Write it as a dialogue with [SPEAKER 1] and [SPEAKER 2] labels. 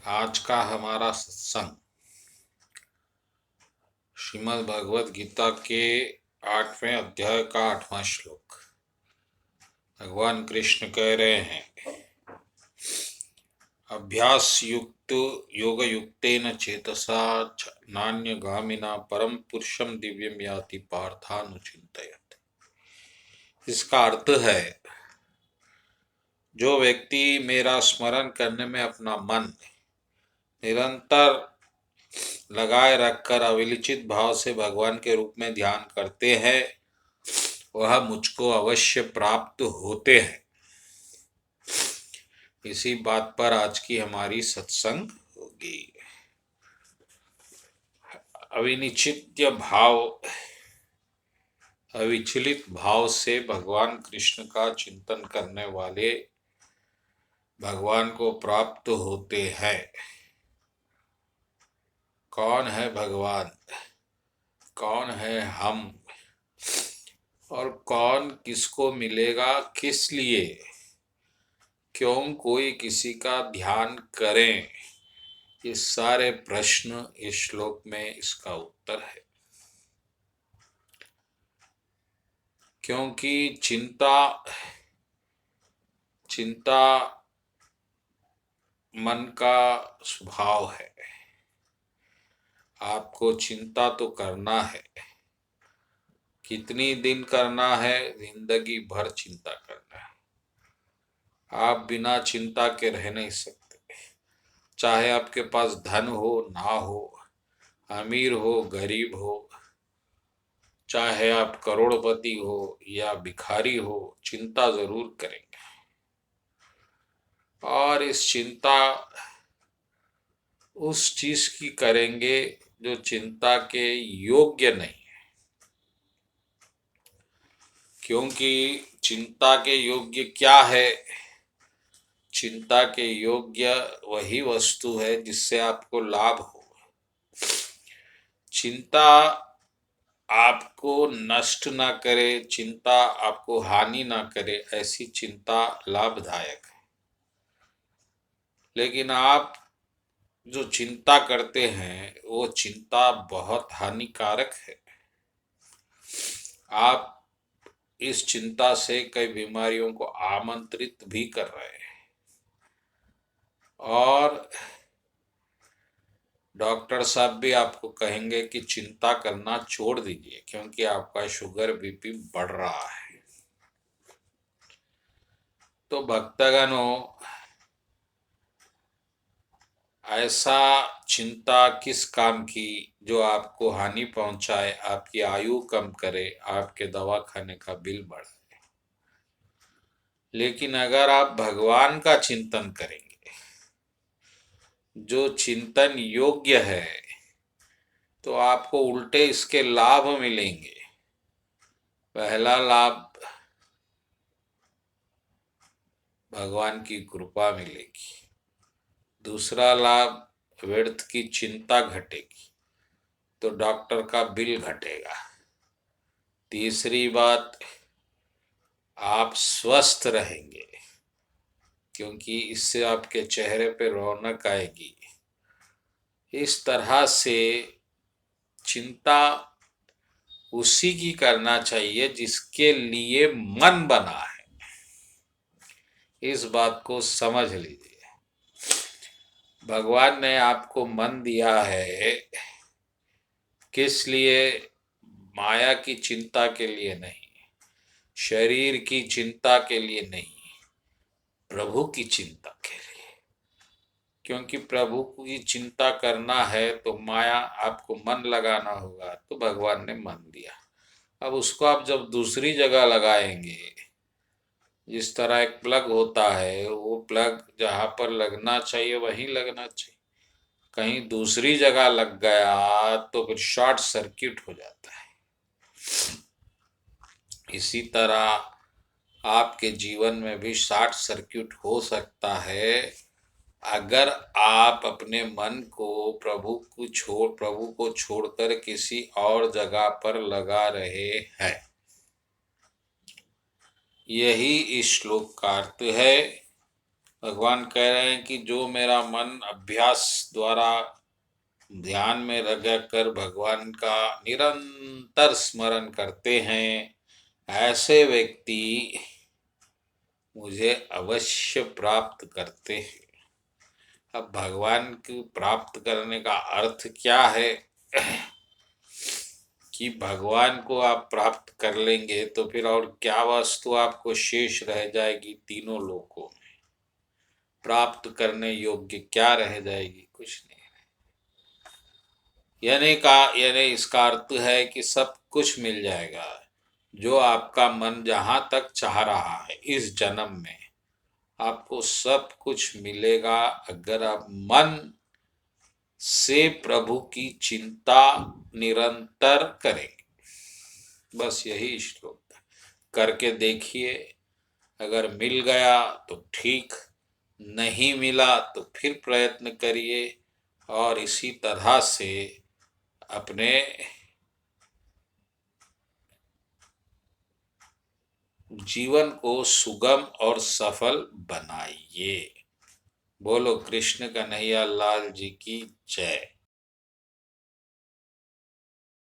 [SPEAKER 1] आज का हमारा सत्संग श्रीमद् भगवद गीता के 8वें अध्याय का 8वां श्लोक। भगवान कृष्ण कह रहे हैं, अभ्यास युक्त योग युक्तेन चेतसा नान्यगामिना परम पुरुषम दिव्यम याति पार्थानुचिंतयत्। इसका अर्थ है, जो व्यक्ति मेरा स्मरण करने में अपना मन निरंतर लगाए रखकर अविचलित भाव से भगवान के रूप में ध्यान करते हैं, वह मुझको अवश्य प्राप्त होते हैं। इसी बात पर आज की हमारी सत्संग होगी। अविचलित भाव से भगवान कृष्ण का चिंतन करने वाले भगवान को प्राप्त होते हैं। कौन है भगवान, कौन है हम, और कौन किसको मिलेगा, किस लिए, क्यों कोई किसी का ध्यान करें, ये सारे प्रश्न इस श्लोक में इसका उत्तर है। क्योंकि चिंता मन का स्वभाव है। आपको चिंता तो करना है। कितनी दिन करना है? जिंदगी भर चिंता करना है। आप बिना चिंता के रह नहीं सकते। चाहे आपके पास धन हो ना हो, अमीर हो गरीब हो, चाहे आप करोड़पति हो या भिखारी हो, चिंता जरूर करेंगे। और इस चिंता उस चीज की करेंगे जो चिंता के योग्य नहीं है। क्योंकि चिंता के योग्य क्या है? चिंता के योग्य वही वस्तु है जिससे आपको लाभ हो। चिंता आपको नष्ट ना करे, चिंता आपको हानि ना करे, ऐसी चिंता लाभदायक है। लेकिन आप जो चिंता करते हैं वो चिंता बहुत हानिकारक है। आप इस चिंता से कई बीमारियों को आमंत्रित भी कर रहे हैं। और डॉक्टर साहब भी आपको कहेंगे कि चिंता करना छोड़ दीजिए, क्योंकि आपका शुगर बीपी बढ़ रहा है। तो भक्तगणों, ऐसा चिंता किस काम की जो आपको हानि पहुंचाए, आपकी आयु कम करे, आपके दवा खाने का बिल बढ़ाए। लेकिन अगर आप भगवान का चिंतन करेंगे, जो चिंतन योग्य है, तो आपको उल्टे इसके लाभ मिलेंगे। पहला लाभ, भगवान की कृपा मिलेगी। दूसरा लाभ, व्यर्थ की चिंता घटेगी, तो डॉक्टर का बिल घटेगा। तीसरी बात, आप स्वस्थ रहेंगे, क्योंकि इससे आपके चेहरे पे रौनक आएगी। इस तरह से चिंता उसी की करना चाहिए जिसके लिए मन बना है। इस बात को समझ लीजिए। भगवान ने आपको मन दिया है, किस लिए? माया की चिंता के लिए नहीं, शरीर की चिंता के लिए नहीं, प्रभु की चिंता के लिए। क्योंकि प्रभु की चिंता करना है तो माया आपको मन लगाना होगा, तो भगवान ने मन दिया। अब उसको आप जब दूसरी जगह लगाएंगे, जिस तरह एक प्लग होता है, वो प्लग जहाँ पर लगना चाहिए वहीं लगना चाहिए। कहीं दूसरी जगह लग गया तो फिर शॉर्ट सर्किट हो जाता है। इसी तरह आपके जीवन में भी शॉर्ट सर्किट हो सकता है, अगर आप अपने मन को प्रभु को छोड़कर किसी और जगह पर लगा रहे हैं। यही इस श्लोक का अर्थ है। भगवान कह रहे हैं कि जो मेरा मन अभ्यास द्वारा ध्यान में रह कर भगवान का निरंतर स्मरण करते हैं, ऐसे व्यक्ति मुझे अवश्य प्राप्त करते हैं। अब भगवान की प्राप्त करने का अर्थ क्या है कि भगवान को आप प्राप्त कर लेंगे तो फिर और क्या वस्तु आपको शेष रह जाएगी तीनों लोकों में? प्राप्त करने योग्य क्या रह जाएगी? कुछ नहीं। यानी इसका अर्थ है कि सब कुछ मिल जाएगा। जो आपका मन जहां तक चाह रहा है इस जन्म में, आपको सब कुछ मिलेगा अगर आप मन से प्रभु की चिंता निरंतर करेंगे। बस यही श्लोक था। करके देखिए, अगर मिल गया तो ठीक, नहीं मिला तो फिर प्रयत्न करिए और इसी तरह से अपने जीवन को सुगम और सफल बनाइए। बोलो कृष्ण कन्हैया लाल जी की जय।